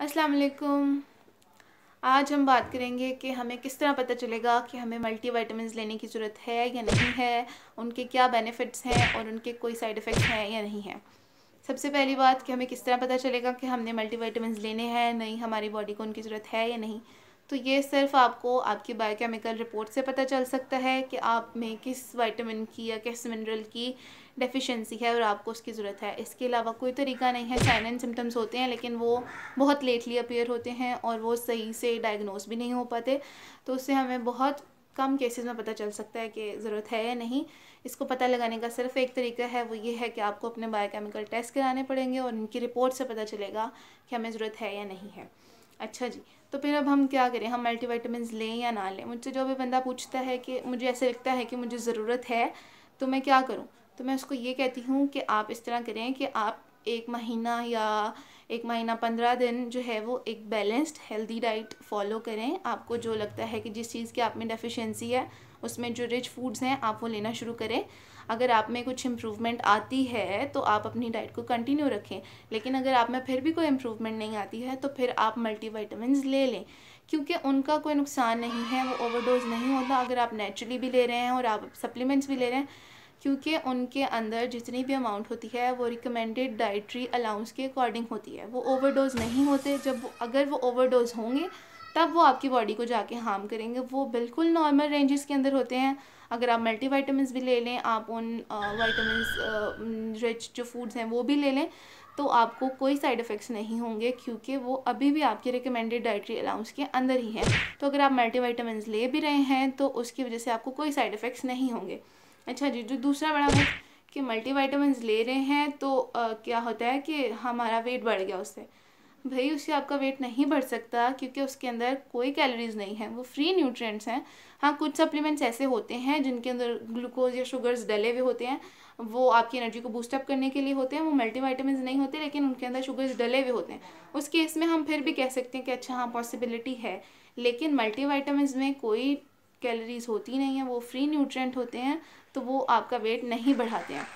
अस्सलाम वालेकुम। आज हम बात करेंगे कि हमें किस तरह पता चलेगा कि हमें मल्टीविटामिन्स लेने की ज़रूरत है या नहीं है, उनके क्या बेनिफिट्स हैं और उनके कोई साइड इफ़ेक्ट्स हैं या नहीं है। सबसे पहली बात कि हमें किस तरह पता चलेगा कि हमने मल्टीविटामिन्स लेने हैं, नहीं हमारी बॉडी को उनकी ज़रूरत है या नहीं। तो ये सिर्फ आपको आपकी बायोकेमिकल रिपोर्ट से पता चल सकता है कि आप में किस विटामिन की या किस मिनरल की डेफिशिएंसी है और आपको उसकी ज़रूरत है। इसके अलावा कोई तरीका नहीं है। साइन एंड सिम्टम्स होते हैं लेकिन वो बहुत लेटली अपीयर होते हैं और वो सही से डायग्नोज भी नहीं हो पाते, तो उससे हमें बहुत कम केसेस में पता चल सकता है कि ज़रूरत है या नहीं। इसको पता लगाने का सिर्फ एक तरीका है, वो ये है कि आपको अपने बायोकेमिकल टेस्ट कराने पड़ेंगे और इनकी रिपोर्ट से पता चलेगा कि हमें ज़रूरत है या नहीं है। अच्छा जी, तो फिर अब हम क्या करें, हम मल्टीविटामिन्स लें या ना लें। मुझसे जो भी बंदा पूछता है कि मुझे ऐसे लगता है कि मुझे ज़रूरत है तो मैं क्या करूं, तो मैं उसको ये कहती हूँ कि आप इस तरह करें कि आप 1 महीना या 1 महीना 15 दिन जो है वो एक बैलेंस्ड हेल्दी डाइट फॉलो करें। आपको जो लगता है कि जिस चीज़ की आप में डेफिशिएंसी है उसमें जो रिच फूड्स हैं आप वो लेना शुरू करें। अगर आप में कुछ इम्प्रूवमेंट आती है तो आप अपनी डाइट को कंटिन्यू रखें, लेकिन अगर आप में फिर भी कोई इम्प्रूवमेंट नहीं आती है तो फिर आप मल्टीविटामिन्स ले लें, क्योंकि उनका कोई नुकसान नहीं है, वो ओवरडोज नहीं होता अगर आप नेचुरली भी ले रहे हैं और आप सप्लीमेंट्स भी ले रहे हैं, क्योंकि उनके अंदर जितनी भी अमाउंट होती है वो रिकमेंडेड डाइटरी अलाउंस के अकॉर्डिंग होती है। वो ओवरडोज नहीं होते। अगर वो ओवरडोज होंगे तब वो आपकी बॉडी को जाके हार्म करेंगे। वो बिल्कुल नॉर्मल रेंजेस के अंदर होते हैं। अगर आप मल्टीविटामिन्स भी ले लें, आप उन विटामिन्स रिच जो फूड्स हैं वो भी ले लें, तो आपको कोई साइड इफ़ेक्ट्स नहीं होंगे, क्योंकि वो अभी भी आपके रिकमेंडेड डाइटरी अलाउंस के अंदर ही हैं। तो अगर आप मल्टीविटामिन्स ले भी रहे हैं तो उसकी वजह से आपको कोई साइड इफ़ेक्ट्स नहीं होंगे। अच्छा जी, जो दूसरा बड़ा मिथ कि मल्टीविटामिन्स ले रहे हैं तो क्या होता है कि हमारा वेट बढ़ गया उससे। भाई, उससे आपका वेट नहीं बढ़ सकता, क्योंकि उसके अंदर कोई कैलोरीज नहीं है, वो फ्री न्यूट्रिएंट्स हैं। हाँ, कुछ सप्लीमेंट्स ऐसे होते हैं जिनके अंदर ग्लूकोज या शुगर्स डले हुए होते हैं, वो आपकी एनर्जी को बूस्ट अप करने के लिए होते हैं। वो मल्टीविटामिन्स नहीं होते लेकिन उनके अंदर शुगर्स डले हुए होते हैं। उस केस में हम फिर भी कह सकते हैं कि अच्छा हाँ, पॉसिबिलिटी है। लेकिन मल्टीविटामिन्स में कोई कैलोरीज होती नहीं है, वो फ्री न्यूट्रिएंट होते हैं, तो वो आपका वेट नहीं बढ़ाते हैं।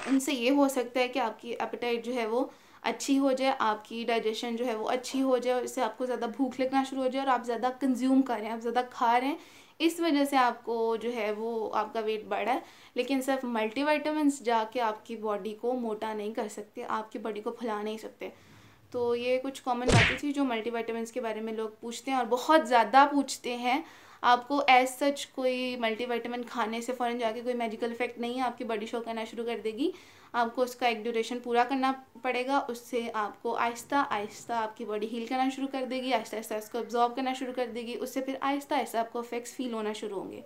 इनसे ये हो सकता है कि आपकी एपेटाइट जो है वो अच्छी हो जाए, आपकी डाइजेशन जो है वो अच्छी हो जाए, और इससे आपको ज़्यादा भूख लगना शुरू हो जाए और आप ज़्यादा कंज्यूम कर रहे हैं, आप ज़्यादा खा रहे हैं, इस वजह से आपको जो है वो आपका वेट बढ़ा है। लेकिन सिर्फ मल्टीविटामिन्स जाके आपकी बॉडी को मोटा नहीं कर सकते, आपकी बॉडी को फुला नहीं सकते। तो ये कुछ कॉमन बातें थी जो मल्टीविटामिन्स के बारे में लोग पूछते हैं और बहुत ज़्यादा पूछते हैं। आपको एज सच कोई मल्टीविटामिन खाने से फ़ौरन जाके कोई मेडिकल इफेक्ट नहीं है, आपकी बॉडी शो करना शुरू कर देगी। आपको उसका एक ड्यूरेशन पूरा करना पड़ेगा, उससे आपको आहिस्ता आहिस्ता आपकी बॉडी हील करना शुरू कर देगी, आहिस्ता आहिस्ता उसको अब्जॉर्ब करना शुरू कर देगी, उससे फिर आहिस्ता आहिस्ता आपको इफेक्ट्स फील होना शुरू होंगे।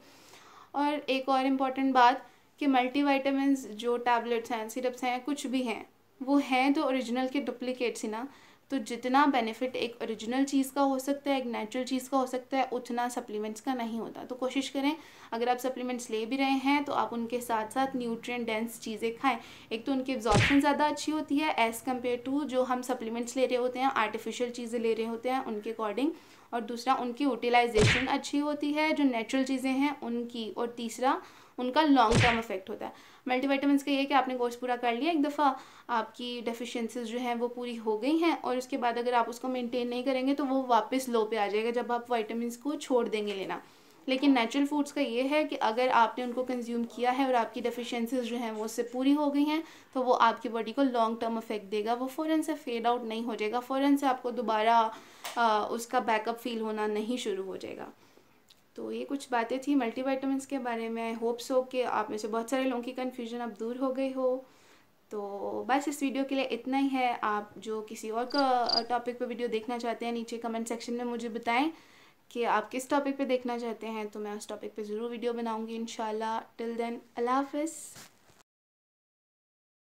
और एक और इम्पॉर्टेंट बात कि मल्टीविटामिन्स जो टैबलेट्स हैं, सिरप्स हैं, कुछ भी हैं, वो हैं तो ओरिजिनल के डुप्लीकेट्स ही ना। तो जितना बेनिफिट एक ओरिजिनल चीज़ का हो सकता है, एक नेचुरल चीज़ का हो सकता है, उतना सप्लीमेंट्स का नहीं होता। तो कोशिश करें, अगर आप सप्लीमेंट्स ले भी रहे हैं तो आप उनके साथ साथ न्यूट्रिएंट डेंस चीज़ें खाएं। एक तो उनकी एब्जॉर्प्शन ज़्यादा अच्छी होती है एज़ कम्पेयर टू जो हम सप्लीमेंट्स ले रहे होते हैं, आर्टिफिशियल चीज़ें ले रहे होते हैं उनके अकॉर्डिंग। और दूसरा, उनकी यूटिलाइजेशन अच्छी होती है जो नेचुरल चीज़ें हैं उनकी। और तीसरा, उनका लॉन्ग टर्म इफेक्ट होता है। मल्टीविटामिन्स का ये है कि आपने कोर्स पूरा कर लिया एक दफ़ा, आपकी डेफिशिएंसीज जो हैं वो पूरी हो गई हैं, और उसके बाद अगर आप उसको मेंटेन नहीं करेंगे तो वो वापस लो पे आ जाएगा जब आप विटामिन्स को छोड़ देंगे लेना। लेकिन नेचुरल फूड्स का ये है कि अगर आपने उनको कंज्यूम किया है और आपकी डेफिशिएंसीज जो हैं वो उससे पूरी हो गई हैं, तो वो आपकी बॉडी को लॉन्ग टर्म इफेक्ट देगा। वो फ़ौरन से फेड आउट नहीं हो जाएगा, फ़ौरन से आपको दोबारा उसका बैकअप फील होना नहीं शुरू हो जाएगा। तो ये कुछ बातें थी मल्टीविटामिन्स के बारे में। आई होप सो कि आप में से बहुत सारे लोगों की कन्फ्यूजन अब दूर हो गई हो। तो बस इस वीडियो के लिए इतना ही है। आप जो किसी और का टॉपिक पे वीडियो देखना चाहते हैं, नीचे कमेंट सेक्शन में मुझे बताएं कि आप किस टॉपिक पे देखना चाहते हैं, तो मैं उस टॉपिक पे ज़रूर वीडियो बनाऊंगी इंशाल्लाह। टिल देन, अल्लाह हाफ़िज़।